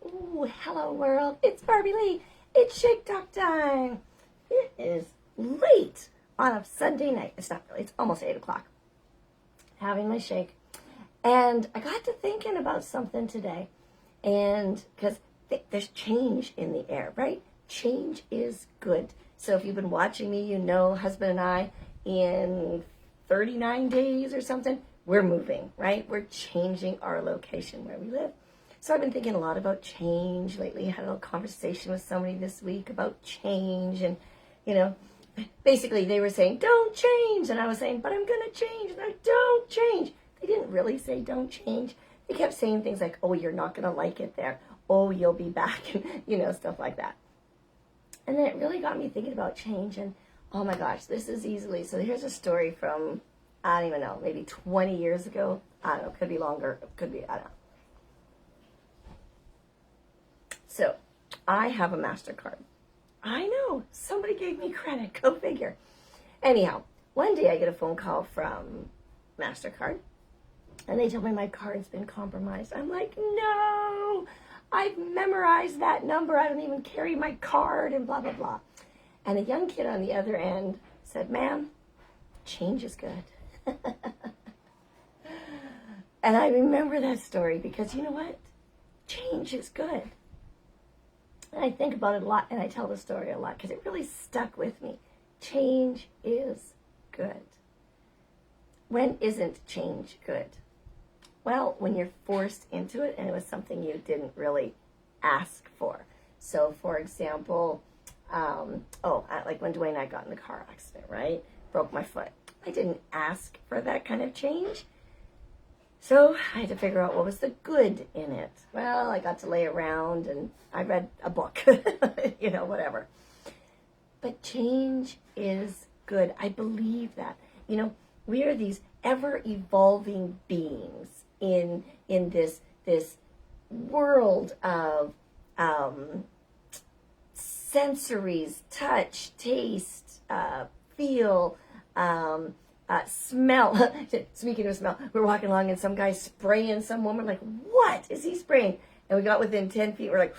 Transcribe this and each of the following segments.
Ooh, hello world, it's Barbie Lee. It's Shake Talk time. It is late on a Sunday night. It's not really, it's almost 8 o'clock. Having my shake. And I got to thinking about something today. And because there's change in the air, right? Change is good. So if you've been watching me, you know, husband and I, in 39 days or something, we're moving, right? We're changing our location where we live. So I've been thinking a lot about change lately. I had a little conversation with somebody this week about change, and, you know, basically they were saying, don't change. And I was saying, but I'm going to change. And I don't change. They didn't really say don't change. They kept saying things like, oh, you're not going to like it there. Oh, you'll be back, and, you know, stuff like that. And then it really got me thinking about change. And, oh my gosh, this is easily. So here's a story from, I don't even know, maybe 20 years ago. I don't know, could be longer, could be, I don't know. So, I have a MasterCard. I know, somebody gave me credit, go figure. Anyhow, one day I get a phone call from MasterCard, and they tell me my card's been compromised. I'm like, no, I've memorized that number. I don't even carry my card, and blah, blah, blah. And a young kid on the other end said, ma'am, change is good. And I remember that story because you know what? Change is good. And I think about it a lot, and I tell the story a lot because it really stuck with me. Change is good. When isn't change good? Well, when you're forced into it and it was something you didn't really ask for. So, for example, like when Dwayne and I got in the car accident, right? Broke my foot. I didn't ask for that kind of change. So I had to figure out what was the good in it. Well, I got to lay around and I read a book, you know, whatever. But change is good. I believe that. You know, we are these ever-evolving beings in this world of sensories, touch, taste, feel, smell. Speaking of smell, we're walking along and some guy's spraying some woman. Like, what is he spraying? And we got within 10 feet. We're like,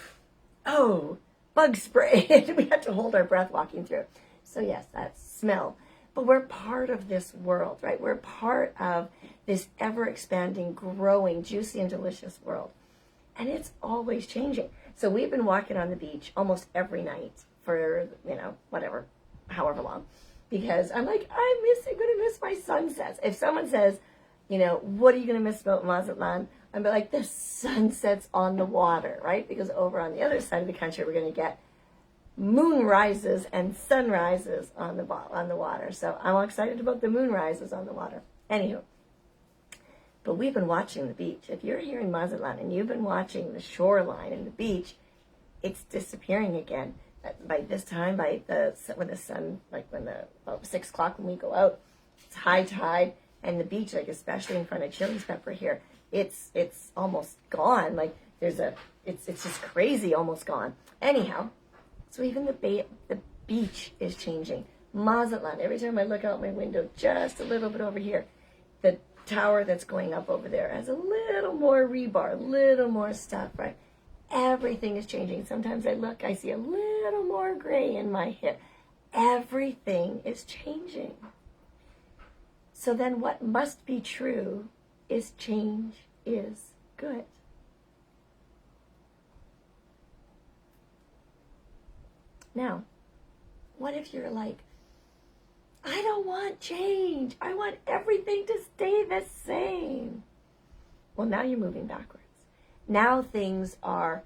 oh, bug spray. We had to hold our breath walking through. So yes, that's smell. But we're part of this world, right? We're part of this ever-expanding, growing, juicy, and delicious world. And it's always changing. So we've been walking on the beach almost every night for, you know, whatever, however long. Because I'm like, I'm going to miss my sunsets. If someone says, you know, what are you going to miss about Mazatlan? I'm like, the sunsets on the water, right? Because over on the other side of the country, we're going to get moon rises and sunrises on the water. So I'm excited about the moon rises on the water. Anywho, but we've been watching the beach. If you're here in Mazatlan and you've been watching the shoreline and the beach, it's disappearing again. By this time, when the sun, like about 6 o'clock when we go out, it's high tide, and the beach, like especially in front of Chili's Pepper here, it's almost gone. Like it's just crazy, almost gone. Anyhow, so even the beach is changing. Mazatlan, every time I look out my window, just a little bit over here, the tower that's going up over there has a little more rebar, a little more stuff, right? Everything is changing. Sometimes I look, I see a little more gray in my hair. Everything is changing. So then what must be true is change is good. Now, what if you're like, I don't want change. I want everything to stay the same. Well, now you're moving backwards. Now things are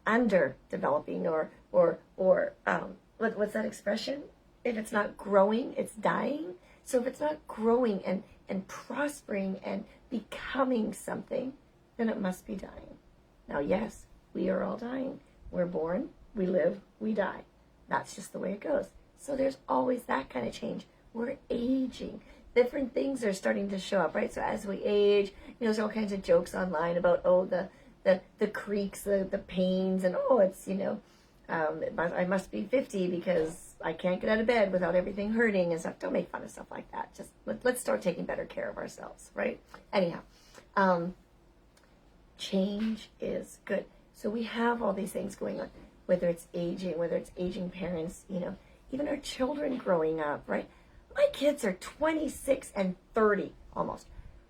underdeveloping or what's that expression? If it's not growing, it's dying. So if it's not growing and prospering and becoming something, then it must be dying. Now, yes, we are all dying. We're born, we live, we die. That's just the way it goes. So there's always that kind of change. We're aging. Different things are starting to show up, right? So as we age, you know, there's all kinds of jokes online about, oh, the creaks, the pains, and oh, it's, you know, I must be 50 because I can't get out of bed without everything hurting and stuff. Don't make fun of stuff like that. Just let's start taking better care of ourselves, right? Anyhow, change is good. So we have all these things going on, whether it's aging parents, even our children growing up, right? My kids are 26 and 30 almost.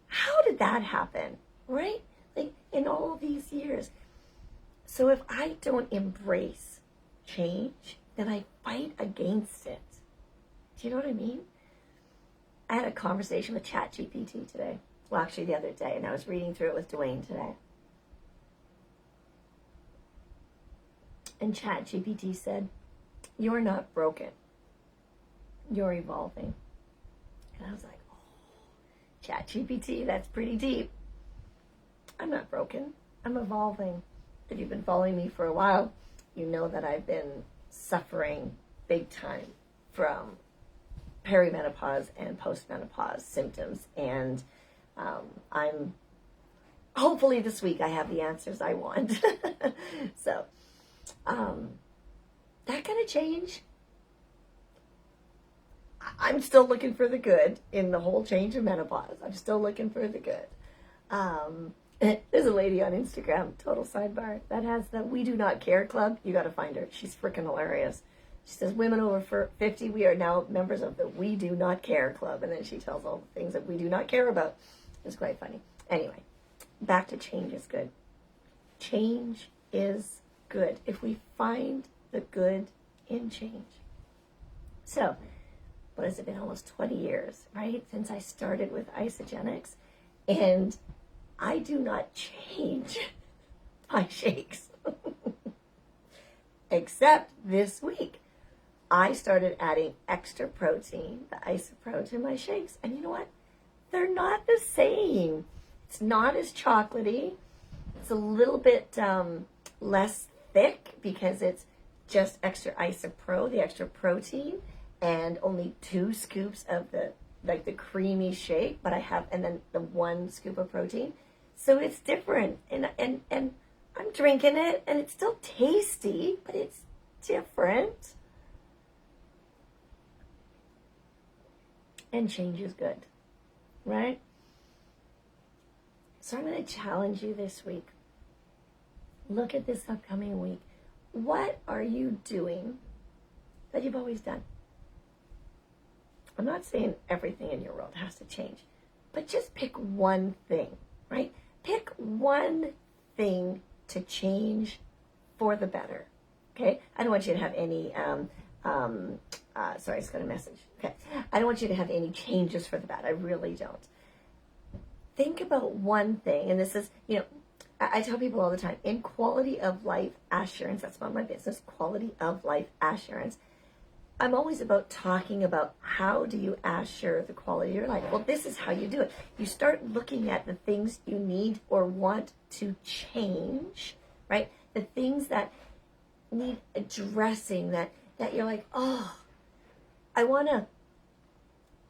How did that happen, right? Like in all these years. So if I don't embrace change, then I fight against it. Do you know what I mean? I had a conversation with ChatGPT today. Well, actually the other day, and I was reading through it with Dwayne today. And ChatGPT said, "You're not broken. You're evolving." And I was like, oh, ChatGPT, that's pretty deep. I'm not broken. I'm evolving. If you've been following me for a while, you know that I've been suffering big time from perimenopause and postmenopause symptoms. And I'm hopefully this week I have the answers I want. So that kind of change, I'm still looking for the good in the whole change of menopause. I'm still looking for the good. There's a lady on Instagram, total sidebar, that has the We Do Not Care Club. You got to find her. She's freaking hilarious. She says, women over 50, we are now members of the We Do Not Care Club. And then she tells all the things that we do not care about. It's quite funny. Anyway, back to change is good. Change is good if we find the good in change. So, what has it been? Almost 20 years, right? Since I started with Isagenix. And I do not change my shakes. Except this week. I started adding extra protein, the Isopro, to my shakes. And you know what? They're not the same. It's not as chocolatey. It's a little bit less thick because it's just extra Isopro, the extra protein, and only 2 scoops of the creamy shake, but I have, and then the 1 scoop of protein. So it's different, and I'm drinking it, and it's still tasty, but it's different. And change is good, right? So I'm going to challenge you this week. Look at this upcoming week. What are you doing that you've always done? I'm not saying everything in your world has to change, but just pick one thing, right? Pick one thing to change for the better, okay? I don't want you to have any, sorry, I just got a message. Okay, I don't want you to have any changes for the bad. I really don't. Think about one thing, and this is, I tell people all the time, in quality of life assurance, that's about my business, quality of life assurance, I'm always about talking about how do you assure the quality of your life. Well, this is how you do it. You start looking at the things you need or want to change, right? The things that need addressing, that you're like, oh, I want to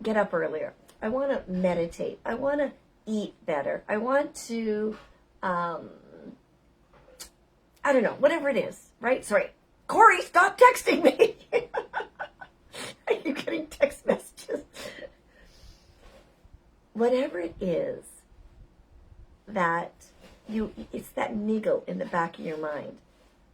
get up earlier. I want to meditate. I want to eat better. I want to, I don't know, whatever it is, right? Sorry. Corey, stop texting me. Are you getting text messages? Whatever it is that it's that niggle in the back of your mind.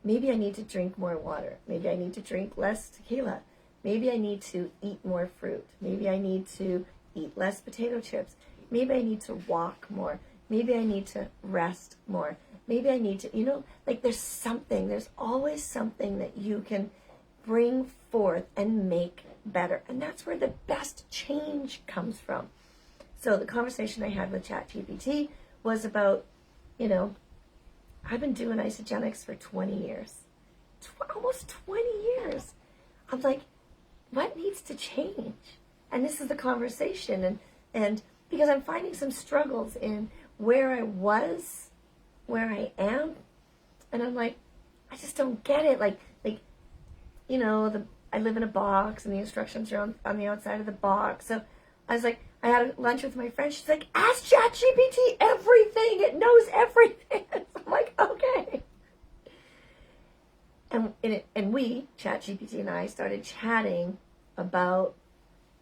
Maybe I need to drink more water. Maybe I need to drink less tequila. Maybe I need to eat more fruit. Maybe I need to eat less potato chips. Maybe I need to walk more. Maybe I need to rest more. Maybe I need to, there's always something that you can bring forth and make better. And that's where the best change comes from. So the conversation I had with ChatGPT was about, I've been doing Isagenix for 20 years. Almost 20 years. I'm like, what needs to change? And this is the conversation. And because I'm finding some struggles in where I was, where I am, and I'm like, I just don't get it. I live in a box, and the instructions are on the outside of the box. So I was like, I had lunch with my friend. She's like, ask ChatGPT everything. It knows everything. I'm like, okay. And we, ChatGPT and I, started chatting about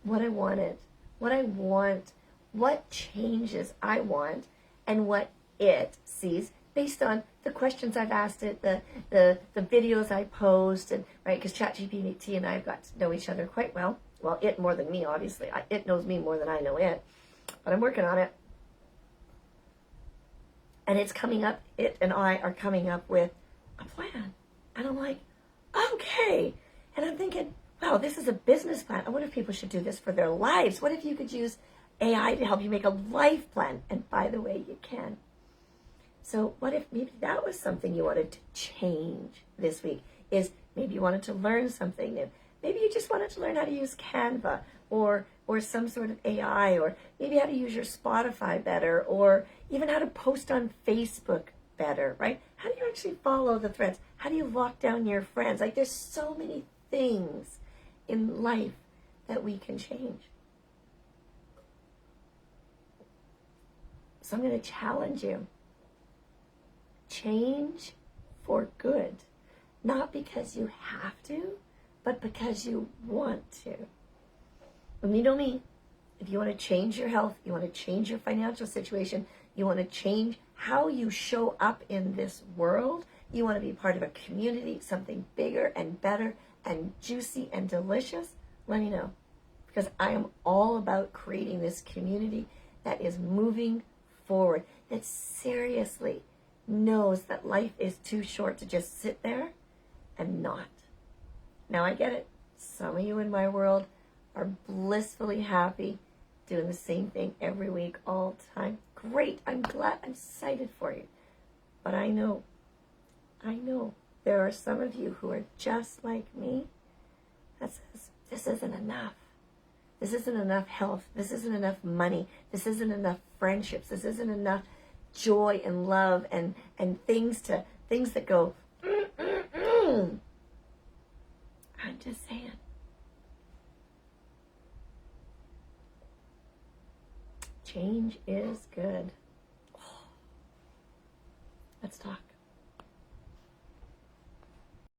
what I wanted, what changes I want, and what it sees based on the questions I've asked it, the videos I post, and right, because ChatGPT and I have got to know each other quite well. Well, it more than me, obviously. It knows me more than I know it, but I'm working on it. And it's coming up, it and I are coming up with a plan. And I'm like, okay. And I'm thinking, wow, this is a business plan. I wonder if people should do this for their lives. What if you could use AI to help you make a life plan? And by the way, you can. So what if maybe that was something you wanted to change this week? Is maybe you wanted to learn something new. Maybe you just wanted to learn how to use Canva or some sort of AI, or maybe how to use your Spotify better, or even how to post on Facebook better, right? How do you actually follow the threads? How do you lock down your friends? Like, there's so many things in life that we can change. So I'm going to challenge you. Change for good. Not because you have to, but because you want to. And you know me, if you want to change your health, you want to change your financial situation, you want to change how you show up in this world, you want to be part of a community, something bigger and better and juicy and delicious, let me know. Because I am all about creating this community that is moving forward, that seriously knows that life is too short to just sit there and not. Now I get it. Some of you in my world are blissfully happy doing the same thing every week, all the time. Great. I'm glad. I'm excited for you. But I know there are some of you who are just like me that says, this isn't enough. This isn't enough health. This isn't enough money. This isn't enough friendships. This isn't enough joy and love and things that go, I'm just saying. Change is good. Let's talk.